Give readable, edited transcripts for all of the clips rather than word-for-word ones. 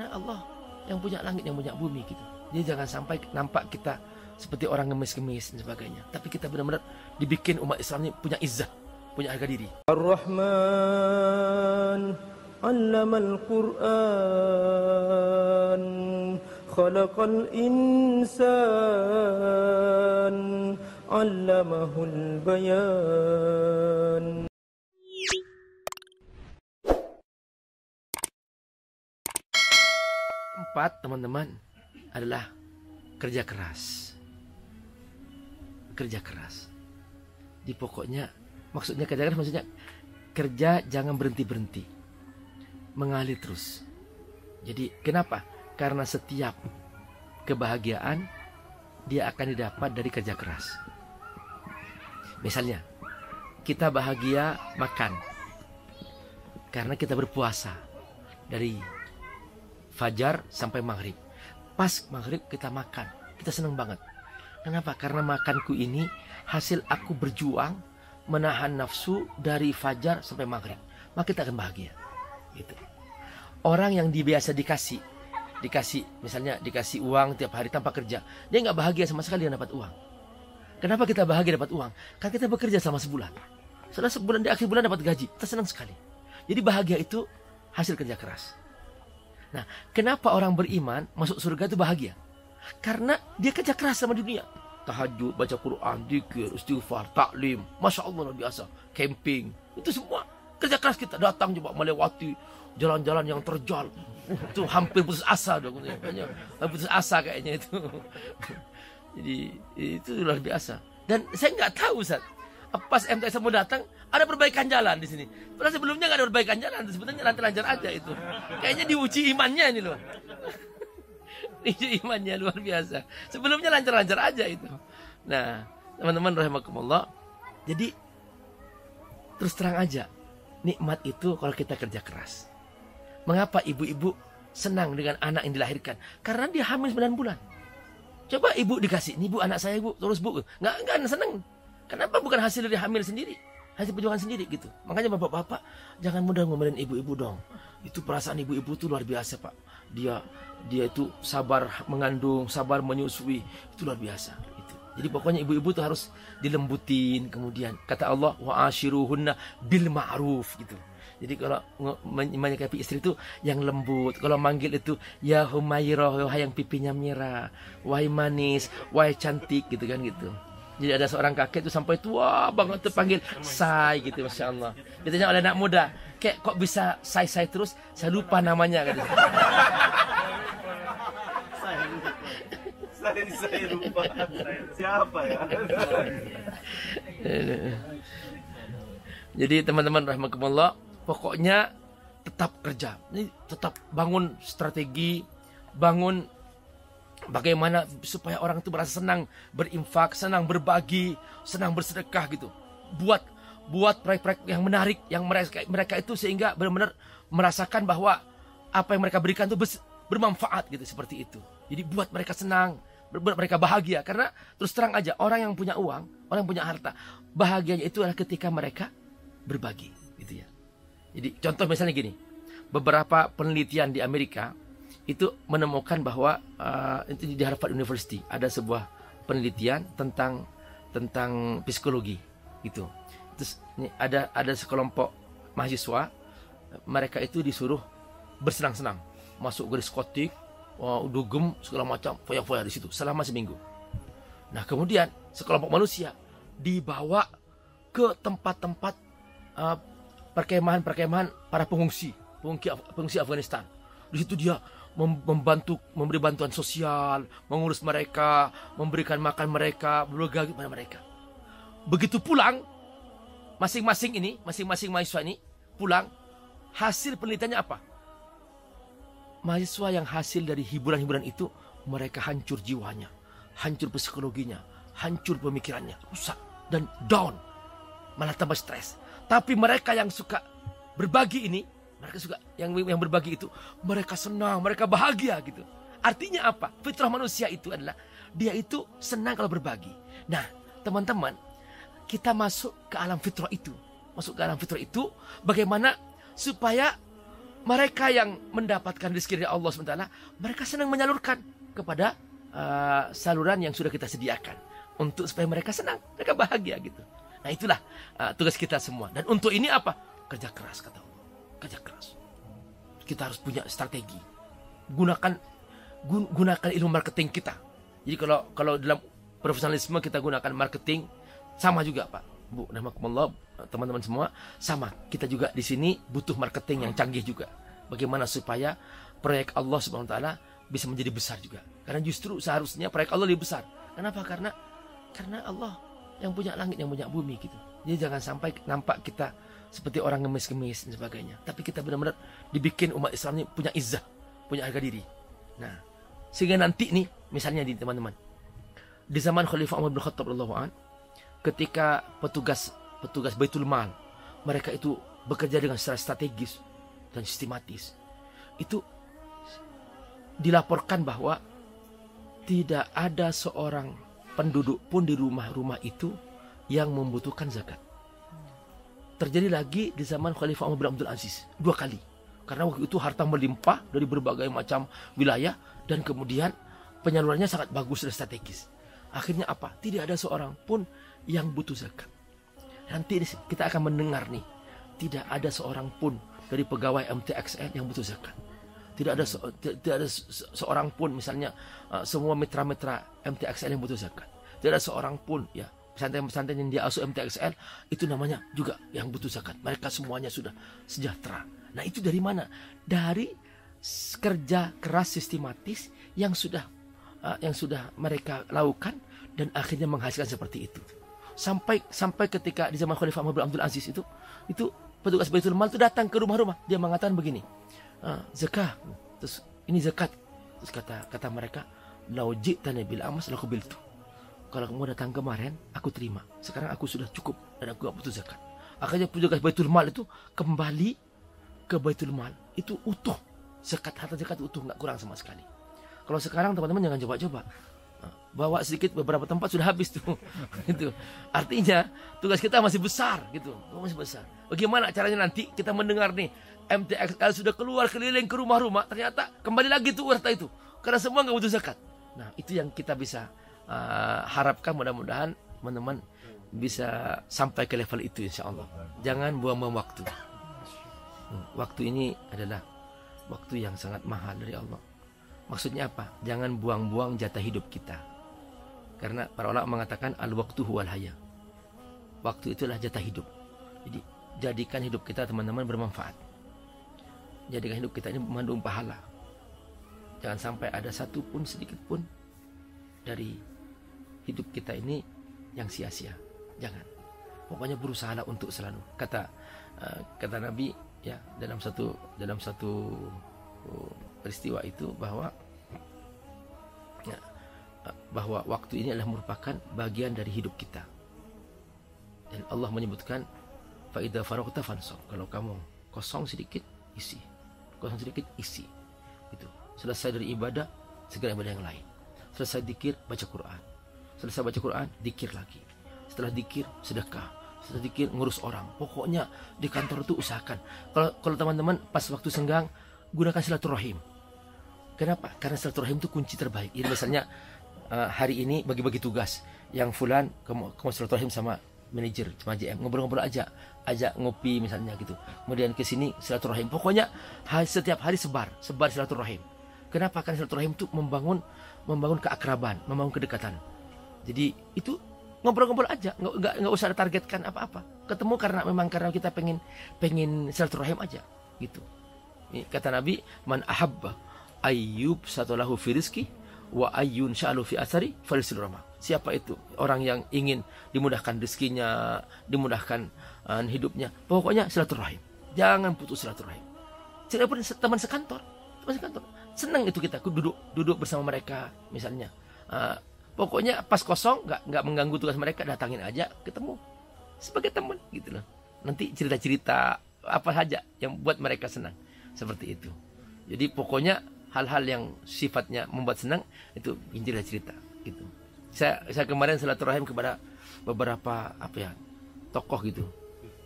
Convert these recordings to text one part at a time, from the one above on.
Nah, Allah yang punya langit, yang punya bumi gitu. Jadi jangan sampai nampak kita seperti orang ngemis-ngemis dan sebagainya. Tapi kita benar-benar dibikin umat Islam ini punya izzah, punya harga diri. Ar-Rahman 'allamal Qur'an, khalaqal insan, 'allamahul bayan. Keempat, teman-teman, adalah kerja keras. Kerja keras. Di pokoknya, maksudnya kerja keras maksudnya kerja jangan berhenti-berhenti. Mengalir terus. Jadi kenapa? Karena setiap kebahagiaan dia akan didapat dari kerja keras. Misalnya, kita bahagia makan karena kita berpuasa dari fajar sampai maghrib. Pas maghrib kita makan, kita senang banget. Kenapa? Karena makanku ini hasil aku berjuang menahan nafsu dari fajar sampai maghrib. Maka kita akan bahagia. Gitu. Orang yang biasa dikasih misalnya dikasih uang tiap hari tanpa kerja, dia nggak bahagia sama sekali yang dapat uang. Kenapa kita bahagia dapat uang? Karena kita bekerja selama sebulan. Setelah sebulan, di akhir bulan dapat gaji, kita senang sekali. Jadi bahagia itu hasil kerja keras. Nah, kenapa orang beriman masuk surga itu bahagia? Karena dia kerja keras sama dunia. Tahajud, baca Quran, zikir, istighfar, taklim. Masya Allah, luar biasa. Camping. Itu semua kerja keras kita. Datang coba melewati jalan-jalan yang terjal. Itu hampir putus asa dong. Putus asa kayaknya itu. Jadi itu luar biasa. Dan saya nggak tahu, Ustaz. Pas MTS mau datang, ada perbaikan jalan di sini. Padahal sebelumnya nggak ada perbaikan jalan, sebetulnya lancar-lancar aja itu. Kayaknya diuji imannya ini loh. Diuji imannya luar biasa. Sebelumnya lancar-lancar aja itu. Nah, teman-teman rahimakumullah. Jadi terus terang aja, nikmat itu kalau kita kerja keras. Mengapa ibu-ibu senang dengan anak yang dilahirkan? Karena dia hamil 9 bulan. Coba ibu dikasih, "Ini Bu anak saya Bu, terus Bu." Nggak senang. Kenapa? Bukan hasil dari hamil sendiri, hasil perjuangan sendiri gitu. Makanya bapak-bapak jangan mudah ngomelin ibu-ibu dong. Itu perasaan ibu-ibu itu luar biasa, Pak. Dia itu sabar mengandung, sabar menyusui, itu luar biasa. Gitu. Jadi pokoknya ibu-ibu itu harus dilembutin. Kemudian kata Allah, wa ashiruhunna bil ma'ruf gitu. Jadi kalau menyikapi istri itu yang lembut. Kalau manggil itu ya Humairah, wahai yang pipinya merah, wahai manis, wahai cantik gitu kan gitu. Jadi ada seorang kakek itu sampai tua banget tuh panggil say gitu, Masya Allah. Ditanya oleh anak muda, "Kek kok bisa say terus? Saya lupa namanya." Gitu. Saya lupa. Siapa ya? Jadi teman-teman rahimakumullah, pokoknya tetap kerja. Ini tetap bangun strategi, bangun bagaimana supaya orang itu merasa senang berinfak, senang berbagi, senang bersedekah gitu. Buat proyek-proyek yang menarik yang mereka itu sehingga benar-benar merasakan bahwa apa yang mereka berikan itu bermanfaat gitu, seperti itu. Jadi buat mereka senang, buat mereka bahagia. Karena terus terang aja, orang yang punya uang, orang yang punya harta, bahagianya itu adalah ketika mereka berbagi gitu ya. Jadi contoh misalnya gini, beberapa penelitian di Amerika itu menemukan bahwa itu di Harvard University ada sebuah penelitian tentang psikologi gitu. Terus ini ada sekelompok mahasiswa, mereka itu disuruh bersenang-senang, masuk ke diskotik, dugem segala macam, foya-foya di situ selama seminggu. Nah kemudian sekelompok manusia dibawa ke tempat-tempat perkemahan para pengungsi Afghanistan. Di situ dia memberi bantuan sosial, mengurus mereka, memberikan makan mereka, berbagi pada mereka. Begitu pulang, masing-masing mahasiswa ini pulang, hasil penelitiannya apa? Mahasiswa yang hasil dari hiburan-hiburan itu, mereka hancur jiwanya, hancur psikologinya, hancur pemikirannya, rusak dan down, malah tambah stres. Tapi mereka yang suka berbagi ini, mereka suka yang berbagi itu, mereka senang, mereka bahagia gitu. Artinya apa? Fitrah manusia itu adalah dia itu senang kalau berbagi. Nah, teman-teman, kita masuk ke alam fitrah itu. Masuk ke alam fitrah itu bagaimana supaya mereka yang mendapatkan rezeki dari Allah SWT, mereka senang menyalurkan kepada saluran yang sudah kita sediakan untuk supaya mereka senang, mereka bahagia gitu. Nah itulah tugas kita semua. Dan untuk ini apa? Kerja keras kata Allah. Kerja keras. Kita harus punya strategi. Gunakan ilmu marketing kita. Jadi kalau dalam profesionalisme kita gunakan marketing, sama juga Pak, Bu, rahmatullah, teman-teman semua, sama. Kita juga di sini butuh marketing yang canggih juga. Bagaimana supaya proyek Allah Subhanahu wa taala bisa menjadi besar juga. Karena justru seharusnya proyek Allah lebih besar. Kenapa? Karena Allah yang punya langit, yang punya bumi gitu. Jadi jangan sampai nampak kita seperti orang ngemis-ngemis dan sebagainya. Tapi kita benar-benar dibikin umat Islam ini punya izzah, punya harga diri. Nah, sehingga nanti nih, misalnya di teman-teman, di zaman Khalifah Umar bin Khattab radhiyallahu anhu, ketika petugas Baitul Mal, mereka itu bekerja dengan secara strategis dan sistematis. Itu dilaporkan bahwa tidak ada seorang penduduk pun di rumah-rumah itu yang membutuhkan zakat. Terjadi lagi di zaman Khalifah Umar bin Abdul Aziz 2 kali. Karena waktu itu harta melimpah dari berbagai macam wilayah dan kemudian penyalurannya sangat bagus dan strategis. Akhirnya apa? Tidak ada seorang pun yang butuh zakat. Nanti kita akan mendengar nih, tidak ada seorang pun dari pegawai MTXL yang butuh zakat. Tidak ada seorang pun, misalnya semua mitra-mitra MTXL yang butuh zakat. Tidak ada seorang pun ya pesantren-pesantren yang diasuh MTXL itu namanya juga yang butuh zakat. Mereka semuanya sudah sejahtera. Nah itu dari mana? Dari kerja keras sistematis yang sudah mereka lakukan dan akhirnya menghasilkan seperti itu. Sampai ketika di zaman Khalifah Umar bin Abdul Aziz itu petugas Baitul Mal itu datang ke rumah-rumah. Dia mengatakan begini, zakat. Terus ini zakat. Terus kata mereka, "Lau ji'tani bil amas lakubiltu." Kalau kamu datang kemarin, aku terima. Sekarang aku sudah cukup dan aku gak butuh zakat. Akhirnya petugas Baitul Mal itu kembali ke Baitul Mal. Itu utuh. Harta zakat utuh, gak kurang sama sekali. Kalau sekarang teman-teman jangan coba-coba. Bawa sedikit, beberapa tempat sudah habis tuh. Gitu. Artinya tugas kita masih besar gitu. Masih besar. Bagaimana caranya nanti kita mendengar nih MTXL sudah keluar keliling ke rumah-rumah, ternyata kembali lagi tuh harta itu. Karena semua gak butuh zakat. Nah itu yang kita bisa harapkan, mudah-mudahan teman-teman bisa sampai ke level itu insya Allah. Jangan buang-buang waktu. Waktu ini adalah waktu yang sangat mahal dari Allah. Maksudnya apa? Jangan buang-buang jatah hidup kita. Karena para ulama mengatakan al-waqtu huwal haya. Waktu itulah jatah hidup. Jadi jadikan hidup kita teman-teman bermanfaat. Jadikan hidup kita ini mengandung pahala. Jangan sampai ada satu pun sedikit pun dari hidup kita ini yang sia-sia. Jangan. Pokoknya berusahalah untuk selalu. Kata Nabi ya dalam satu peristiwa itu bahwa waktu ini adalah merupakan bagian dari hidup kita. Dan Allah menyebutkan fa idza faragta fansab. Kalau kamu kosong sedikit, isi. Kosong sedikit, isi. Gitu. Selesai dari ibadah, segera ibadah yang lain. Selesai dikir, baca Quran. Selesai baca Quran, dikir lagi. Setelah dikir, sedekah. Setelah dikir, ngurus orang. Pokoknya di kantor itu usahakan. Kalau teman-teman pas waktu senggang, gunakan silaturahim. Kenapa? Karena silaturahim itu kunci terbaik. Jadi misalnya hari ini bagi-bagi tugas. Yang fulan kamu silaturahim sama manajer, sama JM. Ngobrol-ngobrol aja. Ajak ngopi misalnya gitu. Kemudian ke sini silaturahim. Pokoknya setiap hari sebar silaturahim. Kenapa? Karena silaturahim itu membangun keakraban, membangun kedekatan. Jadi itu ngobrol-ngobrol aja, nggak usah targetkan apa-apa. Ketemu karena kita pengen silaturahim aja, gitu. Ini kata Nabi, man ahabba ayyub satalahu fi rizki wa ayyun sya'alu fi asari falisil rahmah. Siapa itu orang yang ingin dimudahkan rezekinya, dimudahkan hidupnya, pokoknya silaturahim. Jangan putus silaturahim. Siapapun teman sekantor. Senang itu kita duduk bersama mereka misalnya. Pokoknya pas kosong nggak mengganggu tugas mereka, datangin aja, ketemu sebagai teman gitu loh. Nanti cerita-cerita apa saja yang buat mereka senang, seperti itu. Jadi pokoknya hal-hal yang sifatnya membuat senang itu intinya cerita gitu. Saya kemarin silaturahim kepada beberapa tokoh gitu.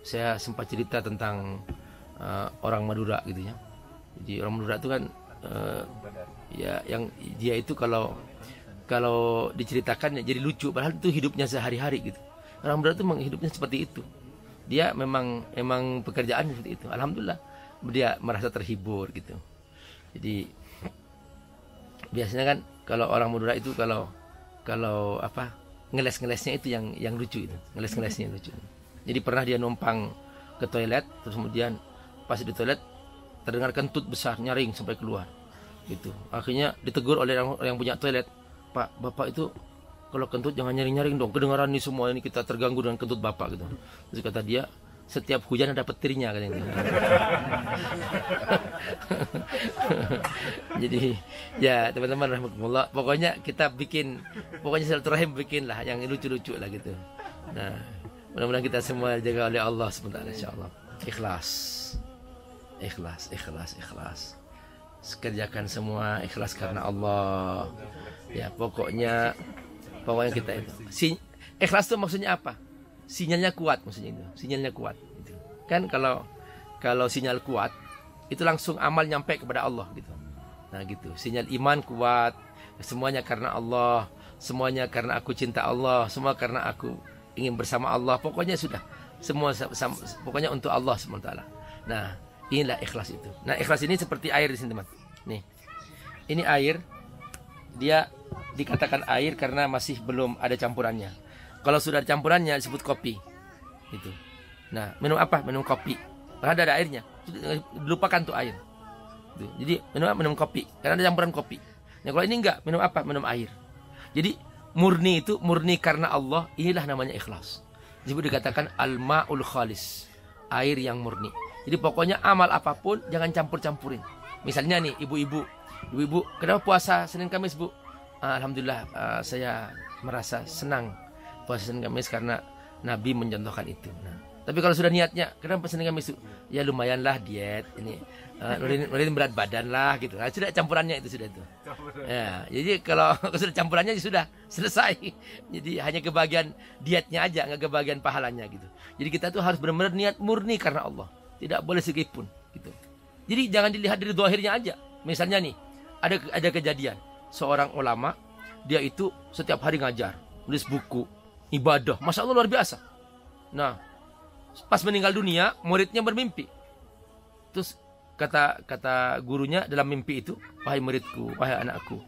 Saya sempat cerita tentang orang Madura gitu ya. Jadi orang Madura itu kan ya yang dia itu kalau diceritakan ya jadi lucu, padahal itu hidupnya sehari-hari gitu. Orang Madura itu memang hidupnya seperti itu. Dia memang pekerjaan seperti itu. Alhamdulillah dia merasa terhibur gitu. Jadi biasanya kan kalau orang Madura itu kalau apa ngeles-ngelesnya itu yang lucu itu. Ngeles-ngelesnya lucu. Jadi pernah dia numpang ke toilet, terus kemudian pas di toilet terdengar kentut besar nyaring sampai keluar gitu. Akhirnya ditegur oleh orang yang punya toilet, "Pak, Bapak itu kalau kentut jangan nyaring-nyaring dong, kedengaran nih semua ini, kita terganggu dengan kentut Bapak," gitu. Terus kata dia, "Setiap hujan ada petirnya," katanya. Jadi ya teman-teman rahmatullah, pokoknya kita pokoknya silaturahim bikinlah yang lucu-lucu lah gitu. Nah, mudah-mudahan kita semua jaga oleh Allah SWT, insyaallah. Ikhlas. Kerjakan semua ikhlas karena Allah. Ya, pokoknya kita itu. Ikhlas itu maksudnya apa? Sinyalnya kuat maksudnya itu. Sinyalnya kuat gitu. Kan kalau sinyal kuat itu langsung amal nyampe kepada Allah gitu. Nah, gitu. Sinyal iman kuat, semuanya karena Allah, semuanya karena aku cinta Allah, semua karena aku ingin bersama Allah. Pokoknya sudah semua pokoknya untuk Allah SWT. Nah, inilah ikhlas itu. Nah, ikhlas ini seperti air di sini, teman. Nih. Ini air. Dia dikatakan air karena masih belum ada campurannya. Kalau sudah ada campurannya disebut kopi. Gitu. Nah, minum apa? Minum kopi. Padahal ada airnya. Lupakan tuh air. Gitu. Jadi, minum kopi karena ada campuran kopi. Nah, kalau ini enggak, minum apa? Minum air. Jadi, murni itu murni karena Allah, inilah namanya ikhlas. Disebut dikatakan al-ma'ul khalis, air yang murni. Jadi pokoknya amal apapun jangan campur-campurin. Misalnya nih ibu-ibu, kenapa puasa Senin Kamis, Bu? Alhamdulillah saya merasa senang puasa Senin Kamis karena Nabi mencontohkan itu. Nah, tapi kalau sudah niatnya, kenapa Senin Kamis? Ya lumayanlah diet ini, nurunin berat badan lah gitu. Nah, sudah campurannya itu sudah itu. Ya, jadi kalau sudah campurannya sudah selesai. Jadi hanya kebagian dietnya aja, nggak kebagian pahalanya gitu. Jadi kita tuh harus benar-benar niat murni karena Allah. Tidak boleh sedikitpun gitu. Jadi jangan dilihat dari zahirnya aja. Misalnya nih, ada kejadian seorang ulama, dia itu setiap hari ngajar, nulis buku, ibadah, masya Allah luar biasa. Nah, pas meninggal dunia, muridnya bermimpi. Terus kata gurunya dalam mimpi itu, "Wahai muridku, wahai anakku,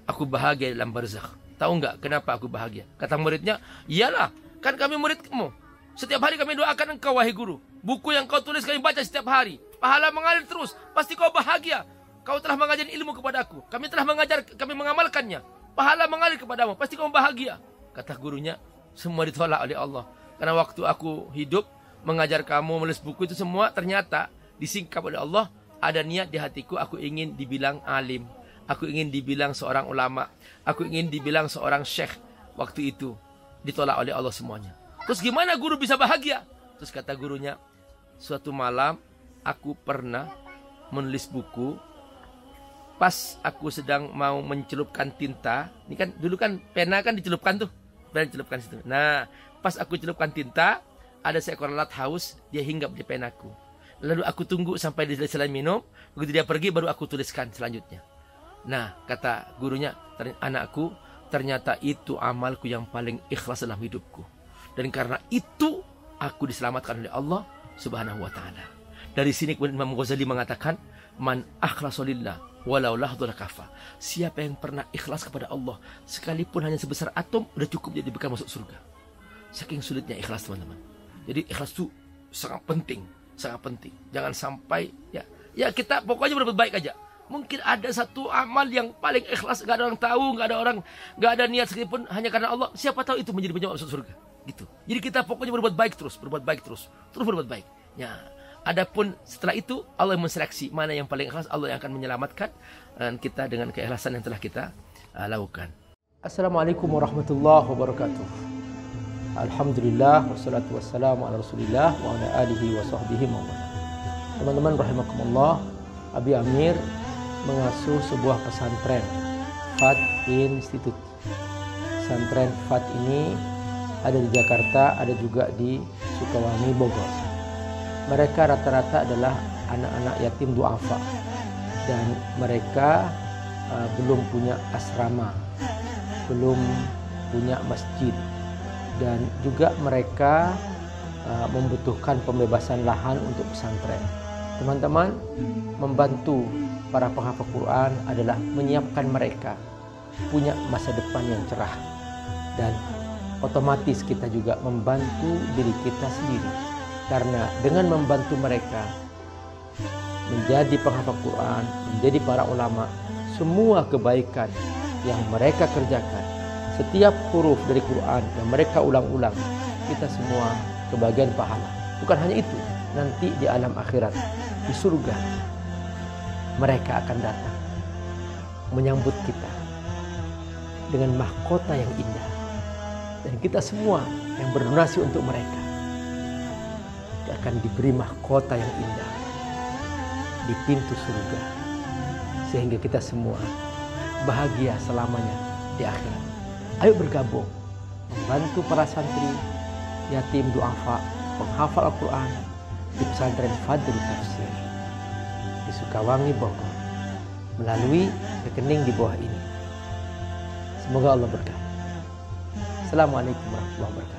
aku bahagia dalam barzakh. Tahu nggak kenapa aku bahagia?" Kata muridnya, "Iyalah, kan kami muridmu. Setiap hari kami doakan engkau, wahai guru. Buku yang kau tulis kami baca setiap hari. Pahala mengalir terus. Pasti kau bahagia. Kau telah mengajar ilmu kepadaku. Kami telah kami mengamalkannya. Pahala mengalir kepadamu. Pasti kau bahagia." Kata gurunya, "Semua ditolak oleh Allah. Karena waktu aku hidup, mengajar kamu, menulis buku itu semua ternyata disingkap oleh Allah. Ada niat di hatiku, aku ingin dibilang alim. Aku ingin dibilang seorang ulama. Aku ingin dibilang seorang syekh. Waktu itu ditolak oleh Allah semuanya. Terus gimana guru bisa bahagia?" Terus kata gurunya, "Suatu malam aku pernah menulis buku. Pas aku sedang mau mencelupkan tinta. Ini kan dulu kan pena kan dicelupkan tuh. Pena dicelupkan situ. Nah, pas aku celupkan tinta, ada seekor lalat haus, dia hinggap di penaku. Lalu aku tunggu sampai dia selesai minum. Begitu dia pergi baru aku tuliskan selanjutnya." Nah, kata gurunya, "Anakku, ternyata itu amalku yang paling ikhlas dalam hidupku. Dan karena itu aku diselamatkan oleh Allah Subhanahu wa taala." Dari sini kemudian Imam Ghazali mengatakan, "Man akhlasolillah walau lahdul kafa." Siapa yang pernah ikhlas kepada Allah, sekalipun hanya sebesar atom, udah cukup dia diberikan masuk surga. Saking sulitnya ikhlas, teman-teman. Jadi ikhlas itu sangat penting. Jangan sampai ya kita pokoknya berbuat baik aja. Mungkin ada satu amal yang paling ikhlas, gak ada orang tahu, gak ada niat sedikitpun, hanya karena Allah. Siapa tahu itu menjadi penyebab masuk surga. Gitu. Jadi kita pokoknya berbuat baik terus berbuat baik. Ya, adapun setelah itu Allah menseleksi mana yang paling ikhlas, Allah yang akan menyelamatkan kita dengan keikhlasan yang telah kita lakukan. Assalamualaikum warahmatullahi wabarakatuh. Alhamdulillah wassalatu wassalamu ala Rasulillah wa ala alihi wa sahbihi wa man. Teman-teman rahimakumullah, Abi Amir mengasuh sebuah pesantren Fat Institute. Pesantren Fat ini ada di Jakarta, ada juga di Sukawami, Bogor. Mereka rata-rata adalah anak-anak yatim duafa. dan mereka belum punya asrama, belum punya masjid, dan juga mereka membutuhkan pembebasan lahan untuk pesantren. Teman-teman, membantu para penghafal Quran adalah menyiapkan mereka punya masa depan yang cerah, dan otomatis kita juga membantu diri kita sendiri, karena dengan membantu mereka menjadi penghafal Quran, menjadi para ulama, semua kebaikan yang mereka kerjakan, setiap huruf dari Quran yang mereka ulang-ulang, kita semua kebagian pahala. Bukan hanya itu, nanti di alam akhirat, di surga, mereka akan datang menyambut kita dengan mahkota yang indah. Dan kita semua yang berdonasi untuk mereka akan diberi mahkota yang indah di pintu surga, sehingga kita semua bahagia selamanya di akhirat. Ayo bergabung membantu para santri, yatim duafa, penghafal Al-Quran di pesantren Fadlul Tafsir di Sukawangi, Bogor, melalui rekening di bawah ini. Semoga Allah berkati. Assalamualaikum warahmatullahi wabarakatuh.